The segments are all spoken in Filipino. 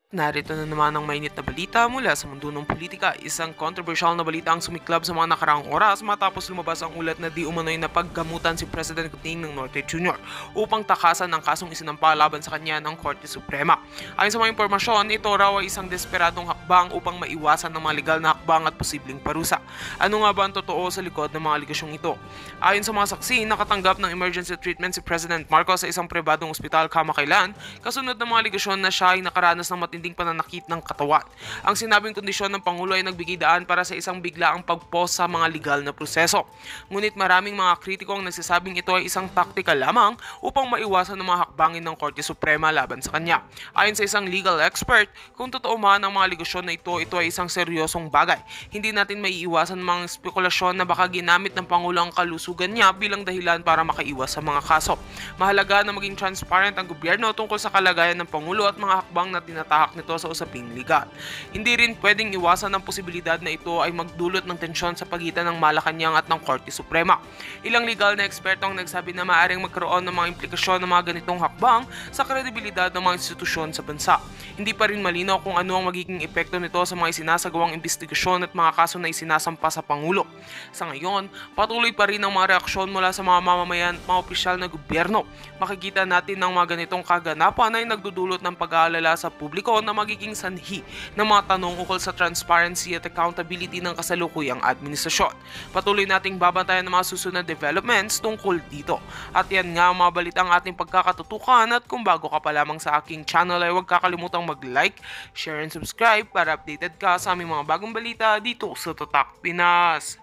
Narito na naman ang mainit na balita mula sa mundo ng politika. Isang controversial na balita ang sumiklab sa mga nakaraang oras matapos lumabas ang ulat na di umano'y napaggamutan si President Kuting Norte Jr. upang takasan ang kasong isinampa laban sa kanya ng Korte Suprema. Ayon sa mga impormasyon, ito raw ay isang desperadong hakbang upang maiwasan ng mga legal na hakbang at posibleng parusa. Ano nga ba ang totoo sa likod ng mga aligasyong ito? Ayon sa mga saksi, nakatanggap ng emergency treatment si President Marcos sa isang pribadong ospital kamakailan kasunod ng mga aligasyon na siya ay nakaranas ng matinding pananakit ng katawan. Ang sinabing kondisyon ng Pangulo ay nagbigay daan para sa isang biglaang pagpos sa mga legal na proseso. Ngunit maraming mga kritiko ang nagsasabing ito ay isang taktikal lamang upang maiwasan ng mga hakbangin ng Korte Suprema laban sa kanya. Ayon sa isang legal expert, kung totoo man ang mga aligasyon na ito ay isang seryosong bagay. Hindi natin maiiwasan mga spekulasyon na baka ginamit ng Pangulo ang kalusugan niya bilang dahilan para makaiwas sa mga kaso. Mahalaga na maging transparent ang gobyerno tungkol sa kalagayan ng Pangulo at mga hakbang na tinatahak nito sa usaping legal. Hindi rin pwedeng iwasan ang posibilidad na ito ay magdulot ng tensyon sa pagitan ng Malacanang at ng Korte Suprema. Ilang legal na eksperto ang nagsabi na maaaring magkaroon ng mga implikasyon ng mga ganitong hakbang sa kredibilidad ng mga institusyon sa bansa. Hindi pa rin malinaw kung ano ang magiging epekto nito sa mga isinasagawang investigasyon at mga kaso na isinasampa sa Pangulo. Sa ngayon, patuloy pa rin ang mga reaksyon mula sa mga mamamayan at mga opisyal na gobyerno. Makikita natin ng mga ganitong kaganapan ay nagdudulot ng pag-aalala sa publiko na magiging sanhi ng mga tanong ukol sa transparency at accountability ng kasalukuyang administrasyon. Patuloy nating babantayan ang mga susunod developments tungkol dito. At yan nga ang mga balitang ating pagkakatutukan, at kung bago ka pa lamang sa aking channel ay huwag kakalimutang mag-like, share and subscribe para updated ka sa aming mga bagong balita dito sa Tatak Pinas.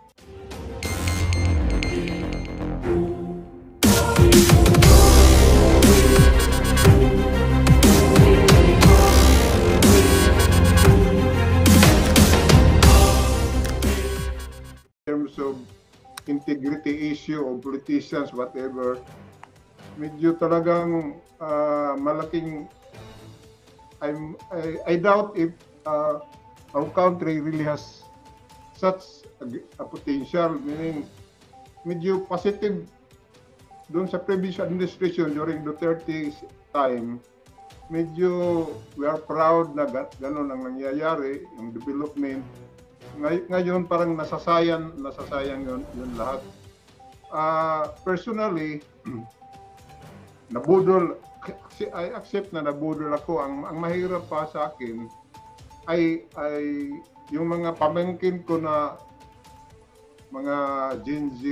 Terms of integrity issue of politicians, whatever, medyo talagang malaking, I doubt if our country really has such a potential, meaning medyo positive doon sa previous administration during Duterte's time. Medyo we are proud na gano'n ang nangyayari, yung development. Ngayon parang nasasayang yun lahat. Personally, nabudol, I accept na nabudol ako. Ang mahirap pa sa akin ay yung mga pamangkin ko na mga Gen Z,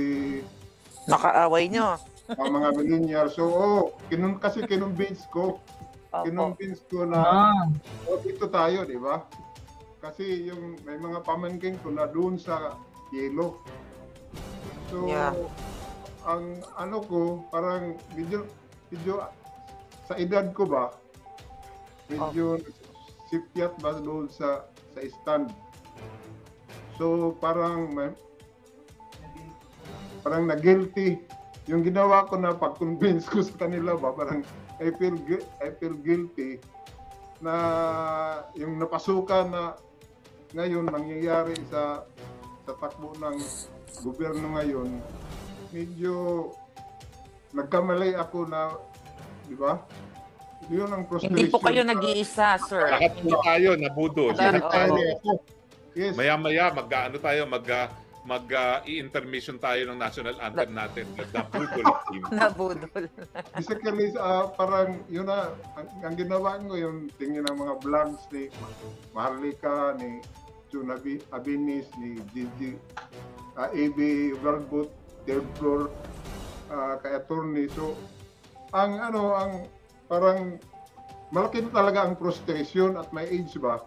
nakaaway nyo. mga millennials. So, kinumbins ko na dito tayo, di ba? Kasi yung may mga pamangkin ko na doon sa yelo. So, ang ano ko, parang medyo sa edad ko ba, medyo sipyat ba doon sa stand. So, parang na-guilty. Yung ginawa ko na pag-convince ko sa kanila ba, parang I feel guilty na yung napasukan na ngayon nangyayari sa takbo ng gobyerno ngayon, medyo nagkamali ako na, di ba? Yun ang frustration. Hindi po kayo nag-iisa, sir. Lahat po tayo nabudol. Yes. Maya-maya mag-i-intermission tayo ng national anthem natin. Nabudol team. Nabudol. Basically, parang yun na, ang ginawa ko yung tingin ng mga vlogs ni Maharlika, ni Jun Abinis, ni Gigi, AB Verbot, Deblor, kay attorney. So, ang parang malaki talaga ang frustration at my age ba.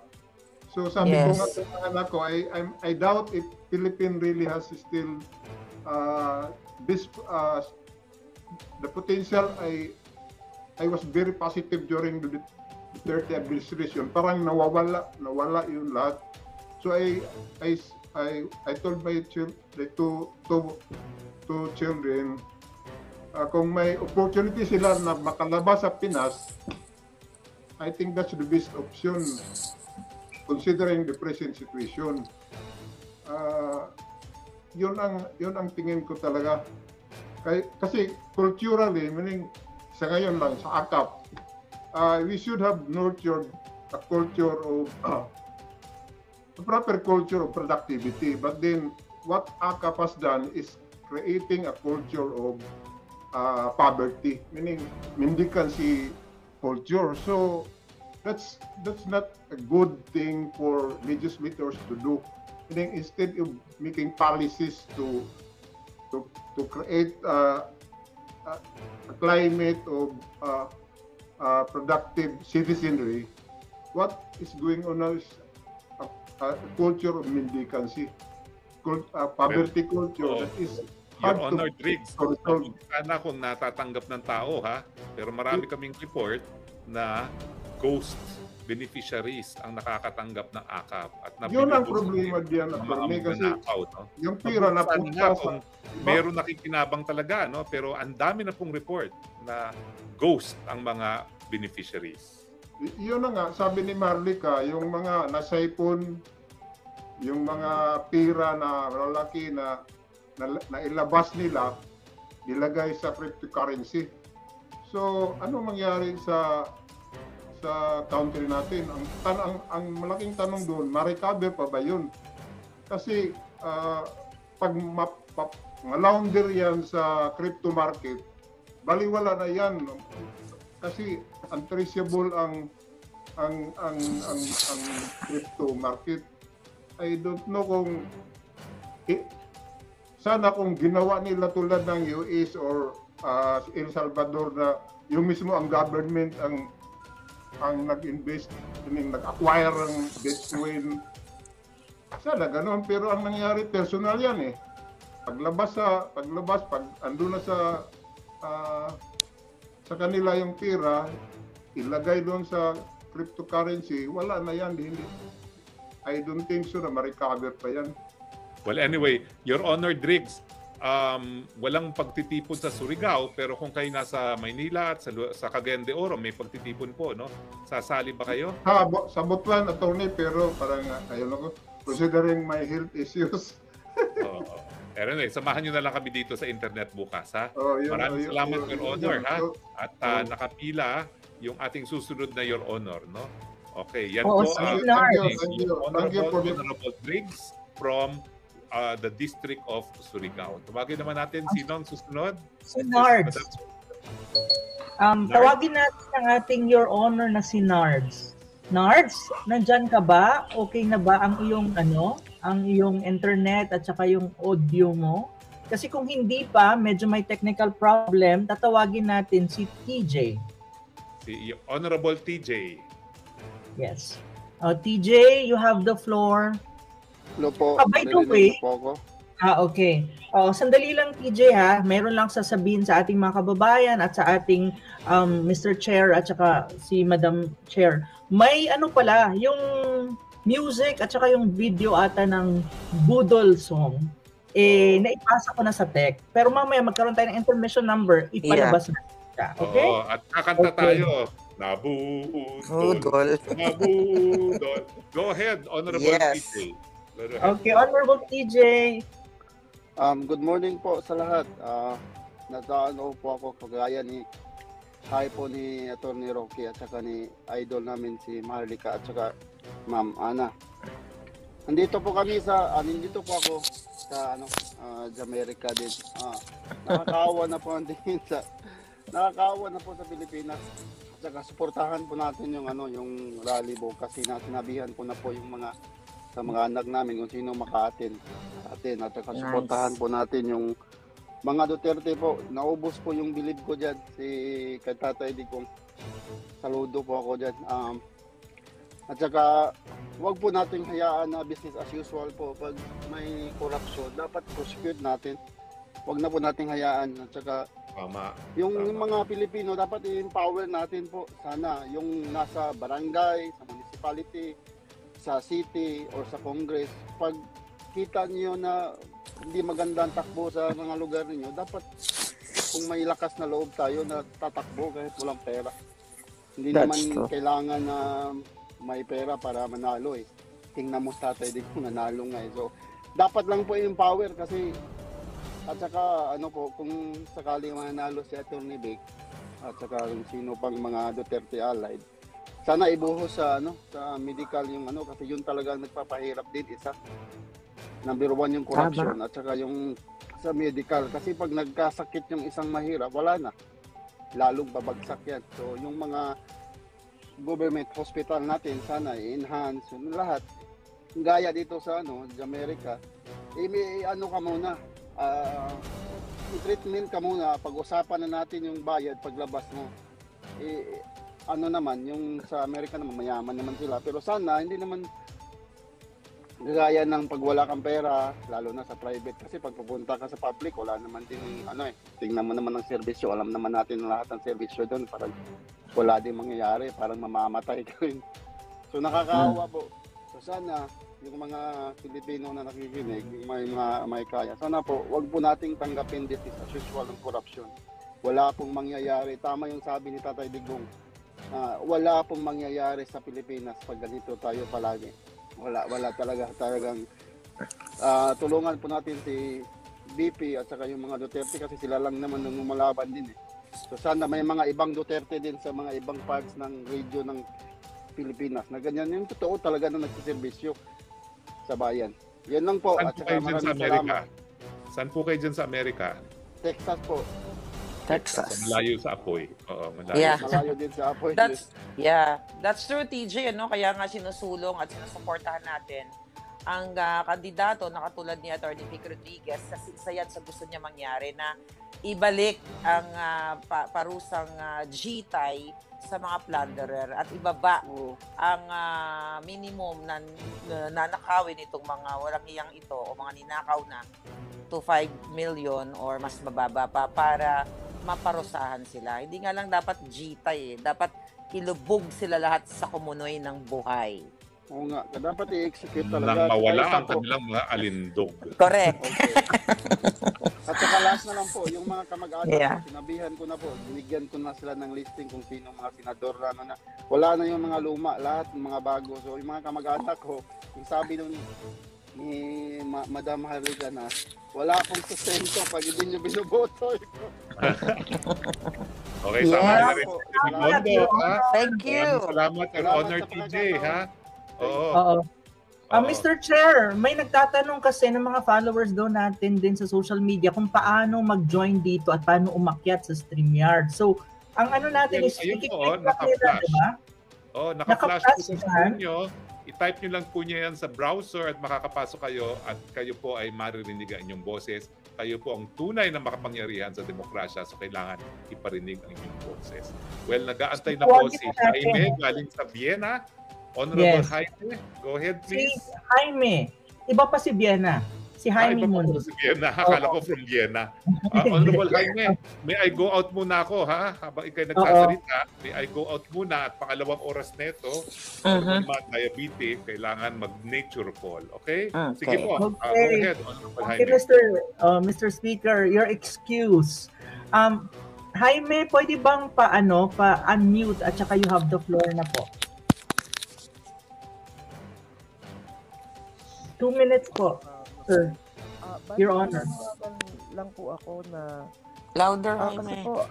So sabi ko nga sa mga anak ko, I doubt if Philippines really has still the potential. I was very positive during the Duterte administration. Parang nawala yun lahat. So I told my two children, kung may opportunity sila na makalabas sa Pinas, I think that's the best option considering the present situation. Yun ang tingin ko talaga. Kasi culturally, meaning sa ngayon lang, sa AKAP, we should have nurtured a culture of a proper culture of productivity. But then what AKAP has done is creating a culture of poverty, meaning mendicancy culture. So that's not a good thing for legislators to do. Meaning instead of making policies to create a climate of productive citizenry, what is going on now is a culture of mendicancy, poverty culture that is Your hard Honor, to Driggs, resolve. sana kung natatanggap ng tao, ha? Pero marami kaming report na ghost beneficiaries ang nakakatanggap ng AKAP. At Yun ang nabinubos problema diyan, ng mga attorney, kasi magnanakaw, no? yung pira na Sana punta nga sa kung meron nakikinabang talaga, no? Pero ang dami na pong report na ghost ang mga beneficiaries. yun na nga, sabi ni Marlica, yung mga nasaipon, yung mga pira na lalaki na ilabas nila, ilagay sa cryptocurrency. So, ano mangyari sa country natin? Ang malaking tanong doon, ma-recover pa ba yun? Kasi pag ma-launder yan sa crypto market, baliwala na yan. Kasi untraceable ang crypto market. I don't know kung sana kung ginawa nila tulad ng US or El Salvador na yung mismo ang government ang nag-invest, nag-acquire ng Bitcoin. Sana ganoon, pero ang nangyari personal yan eh. Paglabas, pag ando na sa kanila yung pira, ilagay doon sa cryptocurrency, wala na yan. Hindi. I don't think so na ma-recover pa yan. Well, anyway, Your Honor, Driggs, walang pagtitipon sa Surigao, pero kung kayo nasa Maynila at sa Cagayan de Oro, may pagtitipon po, no? Sasali ba kayo? Sa Butuan, attorney, pero parang ayun ako, considering my health issues. Anyway, samahan nyo na lang kami dito sa internet bukas, ha? Yun, Maraming salamat, Your Honor, ha? At Nakapila yung ating susunod na Your Honor, no? Okay, yan Oo, po. sige, Thank you. Honorable Driggs from the District of Surigao. Tawagin naman natin sino ang susunod? Si Nards. Tawagin natin ang ating Your Honor na si Nards. Nards, nandyan ka ba? Okay na ba ang iyong internet at saka yung audio mo? Kasi kung hindi pa, medyo may technical problem, tatawagin natin si TJ. Si Honorable TJ. Yes. TJ, you have the floor. Hello po. By the way, po ako. Okay. Sandali lang TJ ha, meron lang sasabihin sa ating mga kababayan at sa ating Mr. Chair at saka si Madam Chair. May pala, yung music at saka yung video ata ng Budol song, naipasa ko na sa tech. Pero mamaya magkaroon tayo ng intermission number, ipalabas na siya. Okay? At kakanta tayo. Nabudol. Nabudol. Go ahead, Honorable TJ. Okay, Honorable TJ. Good morning po sa lahat. Nataano po ako kagaya ni po ni Attorney Rocky at saka ni idol namin si Marlica at saka Ma'am Ana. Nandito po ako sa Jamaica din. Nakakaawa na po sa Pilipinas. At saka suportahan po natin yung rally bukas. Sinabihan ko na po yung sa mga anak namin kung sino maka-attend sa atin. At saka suportahan po natin yung mga Duterte po. Naubos po yung bilib ko dyan. Kay Tatay Digong. Saludo po ako dyan. At saka huwag po nating hayaan na business as usual po. Pag may corruption, dapat prosecute natin. Huwag na po nating hayaan. At saka yung mga Pilipino, dapat i-empower natin po. Sana yung nasa barangay, sa municipality, sa city, or sa Congress, pag kita niyo na hindi magandang takbo sa mga lugar niyo, dapat kung may lakas na loob tayo na tatakbo kahit walang pera. Hindi naman kailangan na may pera para manalo eh. Tingnan mo sa Tatay Digong nanalo nga eh. So, dapat lang po i-empower kasi at saka kung sakaling manalo si Atty. Vic at saka kung sino pang mga Duterte allied, sana ibuhos sa sa medical yung kasi yun talaga nagpapahirap din isa. Number 1 yung corruption at saka yung sa medical kasi pag nagkasakit yung isang mahirap, wala na. Lalong babagsak yan. So yung mga government hospital natin sana i-enhance yung lahat. Gaya dito sa sa Amerika, may ka muna, i-treatment ka muna, pag-usapan na natin yung bayad paglabas mo. Naman, yung sa Amerika naman, mayaman naman sila. Pero sana, hindi naman gaya ng pag wala kang pera, lalo na sa private. Kasi pag pupunta ka sa public, wala naman din tingnan mo naman ng serbisyo. Alam naman natin lahat ng serbisyo doon. Parang wala din mangyayari, parang mamamatay ka rin. So nakakaawa po. So sana, yung mga Pilipino na nakikinig, may kaya. Sana po, wag po nating tanggapin this as usual ng corruption. Wala pong mangyayari. Tama yung sabi ni Tatay Digong. Wala pong mangyayari sa Pilipinas pag ganito tayo palagi. Wala talagang tulungan po natin si BP at saka yung mga Duterte kasi sila lang naman nung lumalaban din eh. So sana may mga ibang Duterte din sa mga ibang parts ng region ng Pilipinas na ganyan yung totoo talaga na nagsiservisyo sa bayan. Yan lang po. Saan At po saka kayo dyan sa maraming Amerika? salamat. Saan po kayo dyan sa Amerika? Texas po. Texas. Malayo sa Apoy. Oo, malayo. Yeah. Malayo din sa Apoy. That's true, TJ, Kaya nga sinusulong at sinusuportahan natin ang kandidato na katulad ni Atty. Vic Rodriguez kasi isa yan sa gusto niya mangyari na ibalik ang parusang GTAI sa mga plunderer at ibaba ang minimum na nanakawin itong mga walang iyang ito o mga ninakaw na to 5 million or mas mababa pa para maparusahan sila. Hindi nga lang dapat GTAI dapat ilubog sila lahat sa kumunoy ng buhay. Oo nga, dapat i-execute talaga. Nang mawala ang kanilang mga alindog. Correct. Okay. At saka last na lang po, yung mga kamag-anak, sinabihan ko na po, binigyan ko na sila ng listing kung sino mga senador na wala na yung mga luma, lahat ng mga bago. So yung mga kamag-anak ko, yung sabi nun ni Madam Harrigan na wala akong sustento pag hindi nyo binoboto. Okay, sama na rin. Thank you. Salamat and honor TJ, ha? Oo. Mr. Chair, may nagtatanong kasi ng mga followers daw natin din sa social media kung paano mag-join dito at paano umakyat sa StreamYard. So, ang natin is ayun po, naka-flash. Diba? Naka-flash po sa screen nyo. I-type nyo lang po niya yan sa browser at makakapasok kayo at kayo po ay maririnig ang inyong boses. Kayo po ang tunay na makapangyarihan sa demokrasya, so kailangan iparinig ang inyong boses. Well, nag-aantay na po si Jaime galing sa Vienna. Honorable Jaime, go ahead please. Si Jaime, iba pa si Vienna. Si Jaime muna. Si Vienna, akala ko from Vienna. Honorable Jaime, may I go out muna ako ha? Habang ikay nagsasalita, may I go out muna at pangalawang oras nito, diabetes, kailangan mag-nature call. Okay? Sige po, go ahead, Honorable Jaime. Okay, Mr. Speaker, your excuse. Jaime, pwede bang pa-unmute at saka you have the floor na po. 2 minutes po, sir. Your Honor. Lang po ako na Louder, kasi Jaime. po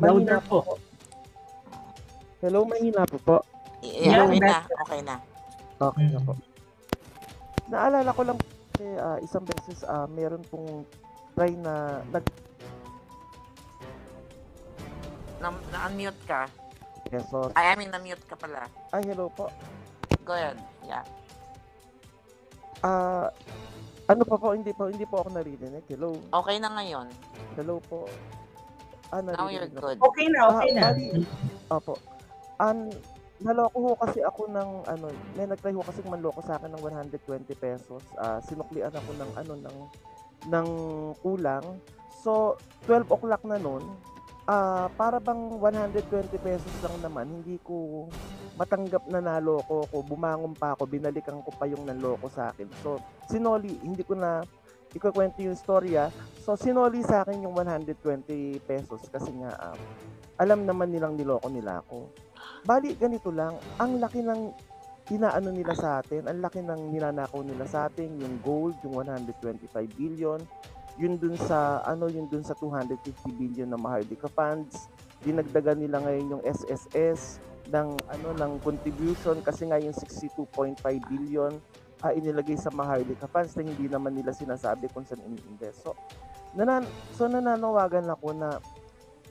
Louder po. Hello, mahina po. Yeah, okay na. Okay na po. Naalala ko lang kasi isang beses meron pong try na Na-unmute ka. Yes, so, I mean, na-mute ka pala. ay, hello po. Go ahead. Yeah. Ano pa po, hindi po ako narinig. Hello. Okay na ngayon. Hello po. Now you're narinig na. good. Okay na. Opo. Naloko ho kasi ako ng may nagtry ho kasi manloko sa akin ng 120 pesos. Sinuklian ako ng kulang. So 12 o'clock na noon, para bang 120 pesos lang naman, hindi ko matanggap na naloko ko. Bumangon pa ako, binalikan ko pa yung nanloko sa akin. So sinoli, hindi ko na ikukwento yung storya. So sinoli sa akin yung 120 pesos kasi nga alam naman nilang niloko nila ako. Bali, ganito lang, ang laki ng inaano nila sa atin, ang laki ng ninanakaw nila sa atin, yung gold, yung 125 billion, yun dun sa 250 billion na Maharlika funds, dinagdagan nila ngayon yung SSS ng contribution kasi nga yung 62.5 billion inilagay sa Maharlika funds na hindi naman nila sinasabi kung saan ini-invest. So nananawagan ako na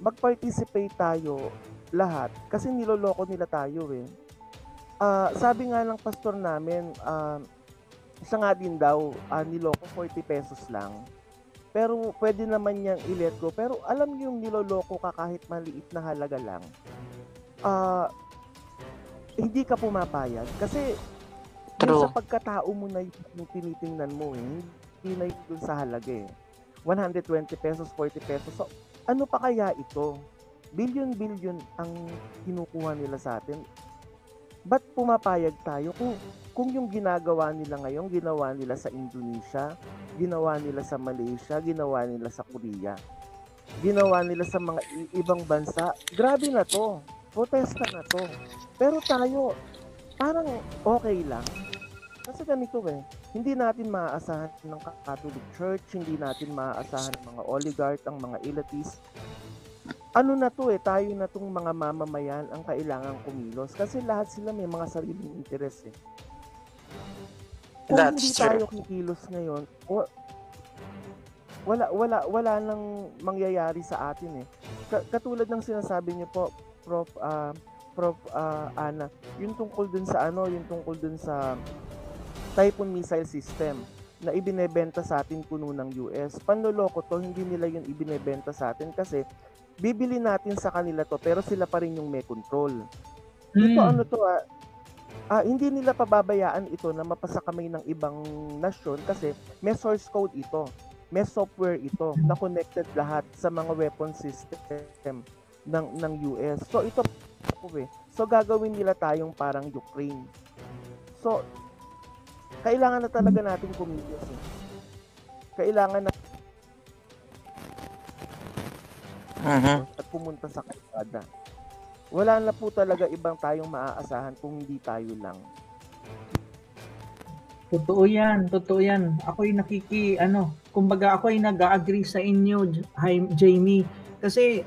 mag-participate tayo lahat kasi niloloko nila tayo eh. Sabi nga ng pastor namin, siya nga din daw, niloko 40 pesos lang. Pero pwede naman niyang i-let go. Pero alam niyo yung niloloko ka kahit maliit na halaga lang. Hindi ka pumapayag. Kasi yung sa pagkatao mo na yung tinitingnan mo eh. Hindi na yun dun sa halaga eh. 120 pesos, 40 pesos. So, ano pa kaya ito? Billion ang kinukuha nila sa atin. Ba't pumapayag tayo kung yung ginagawa nila ngayon, ginawa nila sa Indonesia, ginawa nila sa Malaysia, ginawa nila sa Korea, ginawa nila sa mga ibang bansa, grabe na to. Protesta na to. Pero tayo, parang okay lang. Kasi ganito hindi natin maaasahan ng Catholic Church, hindi natin maaasahan ng mga oligarch, ang mga elites. Ano na to tayo na tong mga mamamayan ang kailangan kumilos. Kasi lahat sila may mga sariling interes Kung That's hindi true. tayo kikilos ngayon, wala nang mangyayari sa atin Katulad ng sinasabi niyo po, Prof. Ana, yung tungkol dun sa Typhoon missile system na ibinebenta sa atin puno ng US. Panloloko to, hindi nila yun ibinebenta sa atin kasi bibili natin sa kanila to pero sila pa rin yung may control. Ito hindi nila pababayaan ito na mapasakamay ng ibang nasyon kasi may source code ito. May software ito na connected lahat sa mga weapon system ng US. So ito So gagawin nila tayong parang Ukraine. So kailangan na talaga natin kumilos Kailangan na at pumunta sa kalsada. Wala na po talaga ibang tayong maaasahan kung hindi tayo lang. Totoo yan. Ako'y kumbaga ako'y nag-agree sa inyo, Jamie. Kasi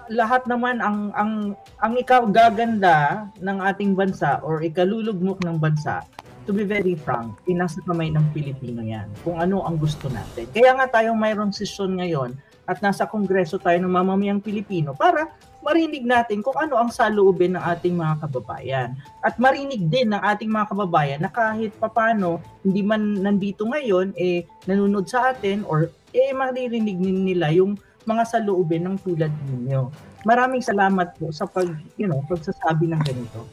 lahat naman ang ikagaganda ng ating bansa or ikalulugmok ng bansa, to be very frank, nasa kamay ng Pilipino yan. Kung ano ang gusto natin. Kaya nga tayong mayroong sesyon ngayon at nasa kongreso tayo ng mamamayang Pilipino para marinig natin kung ano ang saloobin ng ating mga kababayan. At marinig din ng ating mga kababayan na kahit papano, hindi man nandito ngayon, nanonood sa atin or maririnig nila yung mga saloobin ng tulad ninyo. Maraming salamat po sa pagsasabi ng ganito.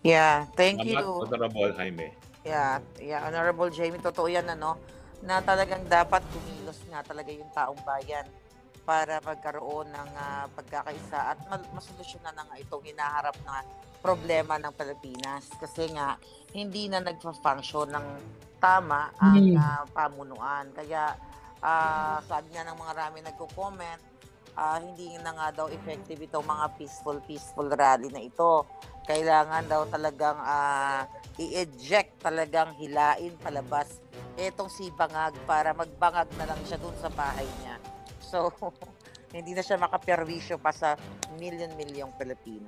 Yeah, thank you. Honorable Jaime. Yeah, Honorable Jamie, totoo yan na talagang dapat kumilos nga talaga yung taong bayan para magkaroon ng pagkakaisa at masolusyonan na nga itong hinaharap na problema ng Pilipinas. Kasi nga, hindi na nagpa-function ng tama ang pamunuan. Kaya, sabi nga ng mga rami nagko-comment, hindi na nga daw effective itong mga peaceful rally na ito. Kailangan daw talagang i-eject, talagang hilain palabas etong si Bangag para magbangag na lang siya dun sa bahay niya. So, hindi na siya makaperwisyo pa sa milyon-milyong Pilipino.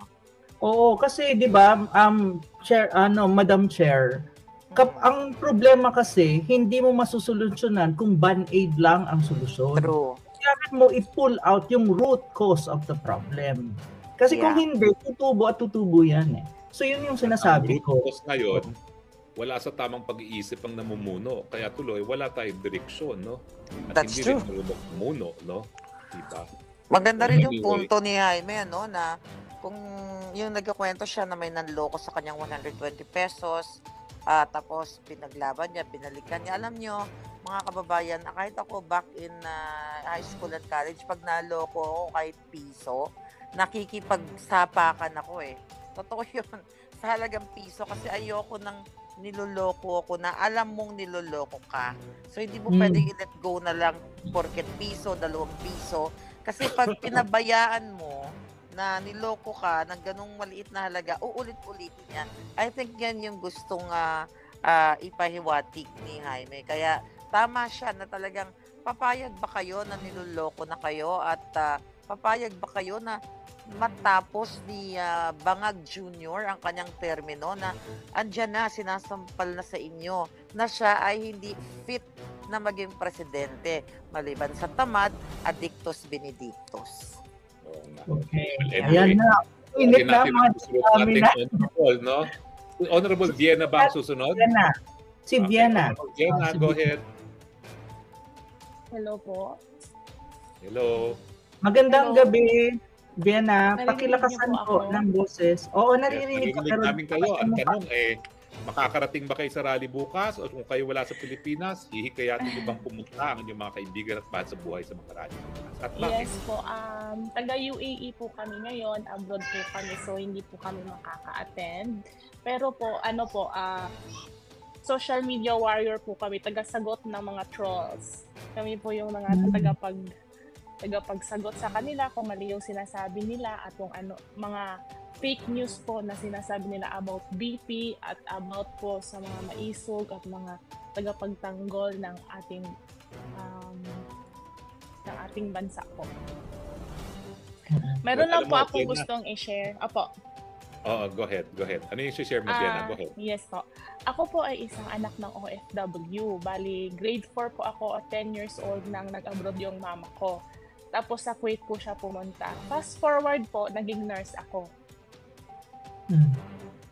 Oo, kasi 'di ba, Madam Chair, ang problema kasi hindi mo masusolusyonan kung band-aid lang ang solusyon. True. Kailangan mo i-pull out yung root cause of the problem. Kasi kung hindi, tutubo yan So yun yung sinasabi ko. Ang ngayon, wala sa tamang pag-iisip ang namumuno. Kaya tuloy, wala tayong direksyon, no? At That's hindi true. rin marunong mamuno, no? Diba? Maganda rin yung punto ni Jaime, na kung yung nagkakwento siya na may nanloko sa kanyang 120 pesos, tapos pinaglaban niya, binalikan niya. Alam nyo, mga kababayan, kahit ako back in high school and college, pag naloko ako kahit piso, nakikipagsapakan ako Totoo yun. Sa halagang piso kasi ayoko nang niloloko ako na alam mong niloloko ka. So hindi mo pwedeng i-let go na lang porket piso, 2 piso. Kasi pag pinabayaan mo na niloko ka ng ganung maliit na halaga, uulit-ulitin yan. I think yan yung gustong ipahiwatig ni Jaime. Kaya tama siya na talagang papayag ba kayo na niloloko na kayo at papayag ba kayo na matapos ni Bangag Jr. ang kanyang termino na andyan na, sinasampal na sa inyo na siya ay hindi fit na maging presidente maliban sa tamad, addictus benedictus. Okay. Anyway, Ayan na. Init na mga natin honorable, no? Honorable Vienna ba ang susunod? Vienna. Si Vienna. Vienna, go ahead. Hello po. Hello. Magandang Hello. gabi, Vienna. Naririnig Pakilakasan niyo po po ako? ng boses. Oo, naririnig ko. Naririnig namin kayo. Ang tanong makakarating ba kayo sa rally bukas? O kung kayo wala sa Pilipinas, hihikayatin niyo bang pumunta ang inyong mga kaibigan at bahad sa buhay sa mga rally bukas? At bakit? Yes po. Taga UAE po kami ngayon. Abroad po kami. So, hindi po kami makaka-attend. Pero po, social media warrior po kami. Tagasagot ng mga trolls. Kami po yung mga tagapagsagot sa kanila kung mali yung sinasabi nila at kung ano, mga fake news po na sinasabi nila about BP at about po sa mga maisog at mga tagapagtanggol ng ating bansa po. Meron lang po ako gustong i-share. Apo. Oo, go ahead. Ano yung share mo, Vienna? Go ahead. Yes po. Ako po ay isang anak ng OFW. Bali, grade 4 po ako at 10 years old nang nag-abroad yung mama ko. Tapos sa Kuwait po siya pumunta. Fast forward po, naging nurse ako.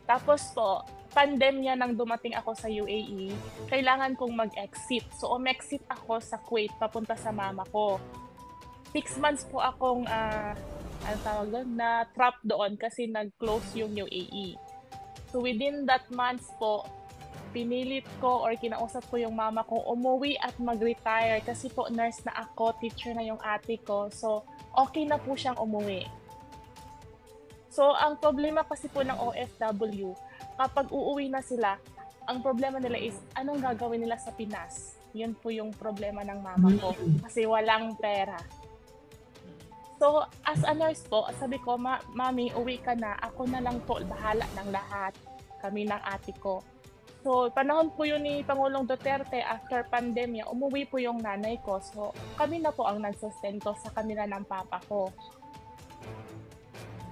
Tapos po, pandemya nang dumating ako sa UAE, kailangan kong mag-exit. So, umexit ako sa Kuwait papunta sa mama ko. 6 months po akong na-trap doon kasi nag-close yung UAE. So, within that months po, pinilit ko or kinausap ko yung mama ko umuwi at mag-retire kasi po nurse na ako, teacher na yung ate ko. So, okay na po siyang umuwi. So, ang problema kasi po ng OFW, kapag uuwi na sila, ang problema nila is anong gagawin nila sa Pinas. Yun po yung problema ng mama ko kasi walang pera. So, as a nurse po, sabi ko, Mami, uwi ka na. Ako na lang po, bahala ng lahat. Kami ng ate ko. So, panahon po yun ni Pangulong Duterte after pandemya, umuwi po yung nanay ko. So, kami na po ang nagsustento sa kanila ng papa ko.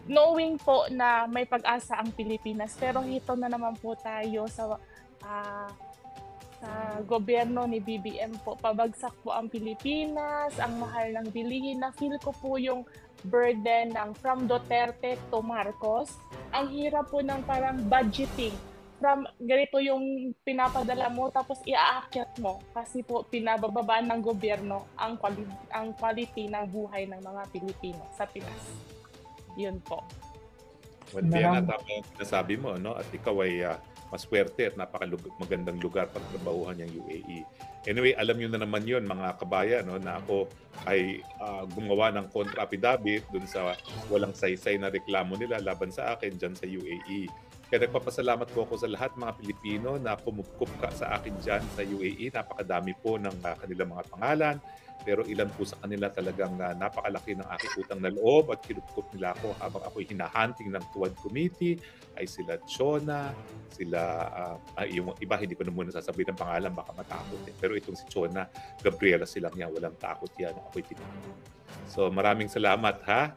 Knowing po na may pag-asa ang Pilipinas, pero hito na naman po tayo sa gobyerno ni BBM po. Pabagsak po ang Pilipinas, ang mahal ng bilihin. Na-feel ko po yung burden ng from Duterte to Marcos. Ang hirap po ng parang budgeting. From ganito yung pinapadala mo tapos iaakyat mo kasi po pinabababa ng gobyerno ang quality ng buhay ng mga Pilipino sa Pinas. Yun po. Well, Vienna, tama yung sinasabi mo, no? At ikaw ay maswerte at napaka-magandang lugar para trabahuhan yung UAE. Anyway, alam nyo na naman yun, mga kabayan, no, na ako ay gumawa ng kontra-affidavit dun sa walang saysay na reklamo nila laban sa akin dyan sa UAE. Kaya nagpapasalamat po ako sa lahat mga Pilipino na kumupkup ka sa akin dyan sa UAE. Napakadami po ng kanilang mga pangalan. Pero ilan po sa kanila talagang napakalaki ng aking utang na loob at kinupkup nila ako habang ako'y hinahunting ng Tuwad Committee ay sila Chona, sila, yung iba hindi ko na muna sasabihin ng pangalan baka matakot eh. Pero itong si Chona, Gabriela silang niya, walang takot yan. Ako'y tinanong. So maraming salamat ha.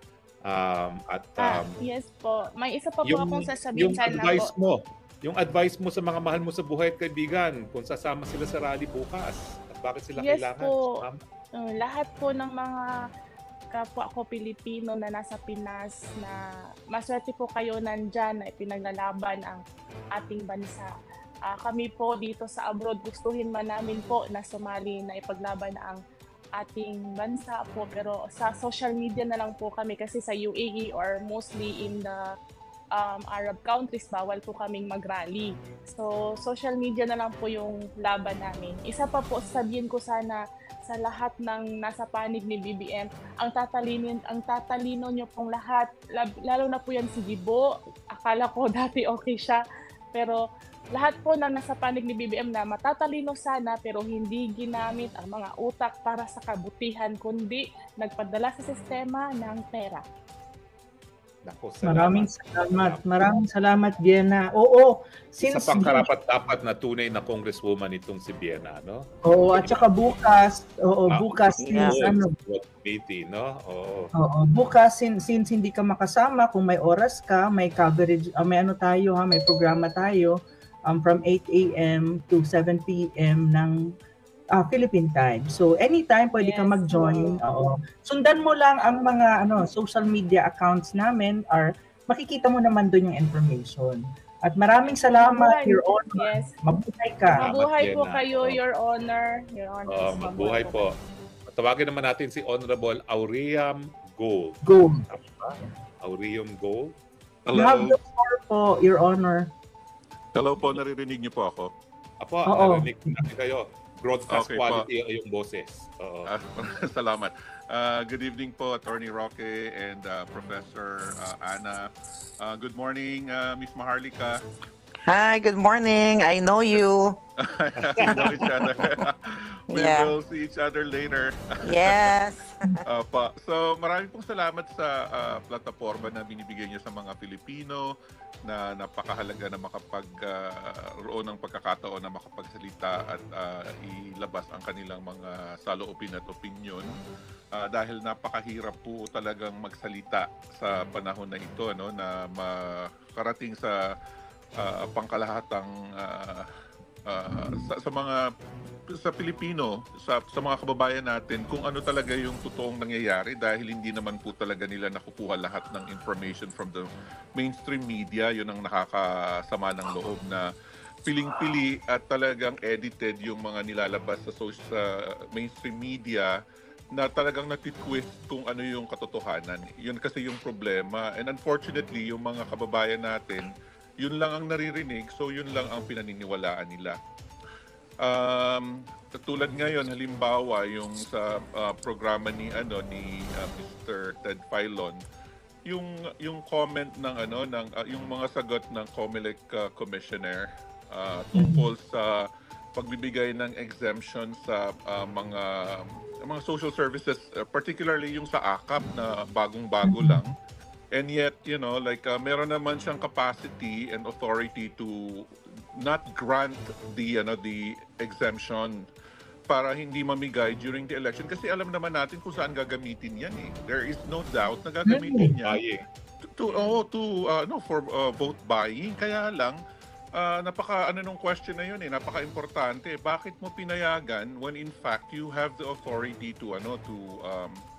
Yes po. May isa pa po akong sasabihin sana po. Yung advice mo sa mga mahal mo sa buhay at kaibigan kung sasama sila sa rally bukas at bakit sila kailangan? Po. Lahat po ng mga kapwa ko Pilipino na nasa Pinas na maswerte po kayo nandyan na ipinaglalaban ang ating bansa. Kami po dito sa abroad gustuhin man namin po na sumali na ipaglaban ang ating bansa po pero sa social media na lang po kami kasi sa UAE or mostly in the Arab countries bawal po kaming mag-rally. So social media na lang po yung laban namin. Isa pa po sabihin ko sana sa lahat ng nasa panig ni BBM, ang tatalino nyo pong lahat, lalo na po yan si Gibo. Akala ko dati okay siya, pero lahat po na nasa panig ni BBM na matatalino sana pero hindi ginamit ang mga utak para sa kabutihan kundi nagpadala sa sistema ng pera. Nako, Maraming salamat, Vienna. Oo, Isa since pang karapat-dapat na tunay na congresswoman itong si Vienna, no? Oo, at saka bukas, since committee, no? bukas since hindi ka makasama, kung may oras ka, may coverage, may ano tayo may programa tayo from 8 a.m. to 7 p.m. ng Philippine time. So anytime pwede ka mag-join. Sundan mo lang ang mga social media accounts namin, or makikita mo naman doon yung information. At maraming salamat, Your Honor. Yes. Mabuhay ka. Mabuhay po kayo, Your Honor. Your Honor. Mabuhay po. Tawagin naman natin si Honorable Aureum Gold. Aureum Gold. You have the floor po, Your Honor. Hello po, naririnig niyo po ako? Apo, narinig natin kayo. Broadcast quality yung boses. Salamat. Good evening po, Attorney Roque and Professor Ana. Good morning, Miss Maharlika. Hi, good morning. I know you. We know each other. We will see each other later. Yes. So maraming pong salamat sa plataforma na binibigay niyo sa mga Pilipino na napakahalaga na makapagroon ng pagkakataon na makapagsalita at ilabas ang kanilang mga saloobin at opinyon. Dahil napakahirap po talagang magsalita sa panahon na ito, na makarating sa pangkalahatang sa Pilipino, sa mga kababayan natin kung ano talaga yung totoong nangyayari, dahil hindi naman po talaga nila nakukuha lahat ng information from the mainstream media. Yun ang nakakasama ng loob, na piling-pili at talagang edited yung mga nilalabas sa mainstream media, na talagang natitwist kung ano yung katotohanan. Yun kasi yung problema. And unfortunately, yung mga kababayan natin, yun lang ang naririnig, so yun lang ang pinaniniwalaan nila. Tulad ngayon, halimbawa, yung sa programa ni Mr. Ted Filon, yung comment ng yung mga sagot ng COMELEC commissioner tungkol sa pagbibigay ng exemption sa mga social services, particularly yung sa AKAP na bagong-bago lang. And yet, meron naman siyang capacity and authority to not grant the exemption para hindi mamigay during the election. Kasi alam naman natin kung saan gagamitin yan eh. There is no doubt na gagamitin yan for vote buying. Kaya lang, nung question na yun napaka-importante. Bakit mo pinayagan when in fact you have the authority to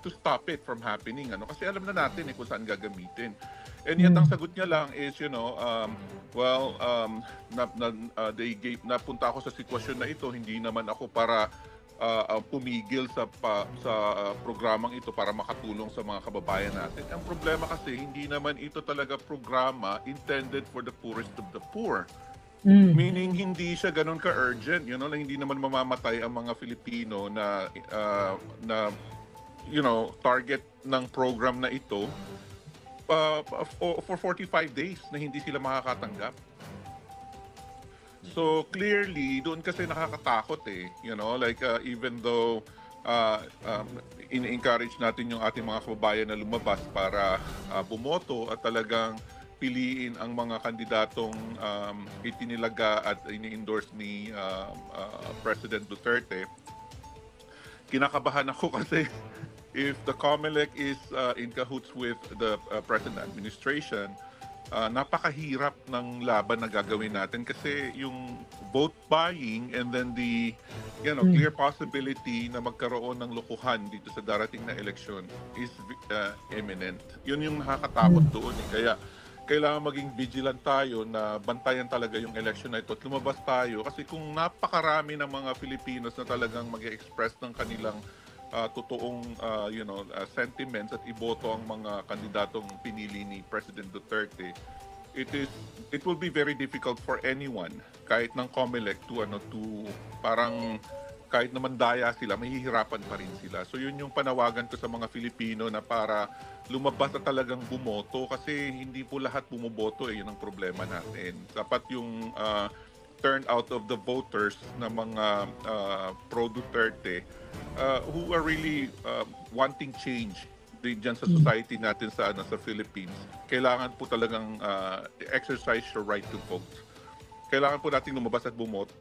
stop it from happening? Kasi alam na natin kung saan gagamitin. And yet ang sagot niya lang is napunta ako sa sitwasyon na ito, hindi naman ako para pumigil sa programang ito para makatulong sa mga kababayan natin. Ang problema kasi, hindi naman ito talaga programa intended for the poorest of the poor. Meaning, hindi siya ganun ka-urgent. Hindi naman mamamatay ang mga Filipino na target ng program na ito for 45 days na hindi sila makakatanggap. So clearly, doon kasi nakakatakot even though in-encourage natin yung ating mga kababayan na lumabas para bumoto at talagang piliin ang mga kandidatong itinilaga at ini-endorse ni President Duterte. Kinakabahan ako kasi if the COMELEC is in cahoots with the present administration, napakahirap ng laban na gagawin natin, kasi yung vote buying and then the clear possibility na magkaroon ng lokohan dito sa darating na eleksyon is imminent. Yun yung nakakatakot doon. Kaya kailangan maging vigilant tayo na bantayan talaga yung election na ito at lumabas tayo, kasi kung napakarami ng mga Filipinos na talagang mag-express ng kanilang totoong sentiments at iboto ang mga kandidatong pinili ni President Duterte, it will be very difficult for anyone, kahit ng COMELEC, to parang kahit naman daya sila, mahihirapan pa rin sila. So yun yung panawagan ko sa mga Filipino na para lumabas at talagang bumoto, kasi hindi po lahat bumoboto, yun ang problema natin. Dapat yung turnout of the voters na mga pro-Duterte who are really wanting change diyan sa society natin sa Philippines, kailangan po talagang exercise your right to vote. Kailangan po nating lumabas at bumoto.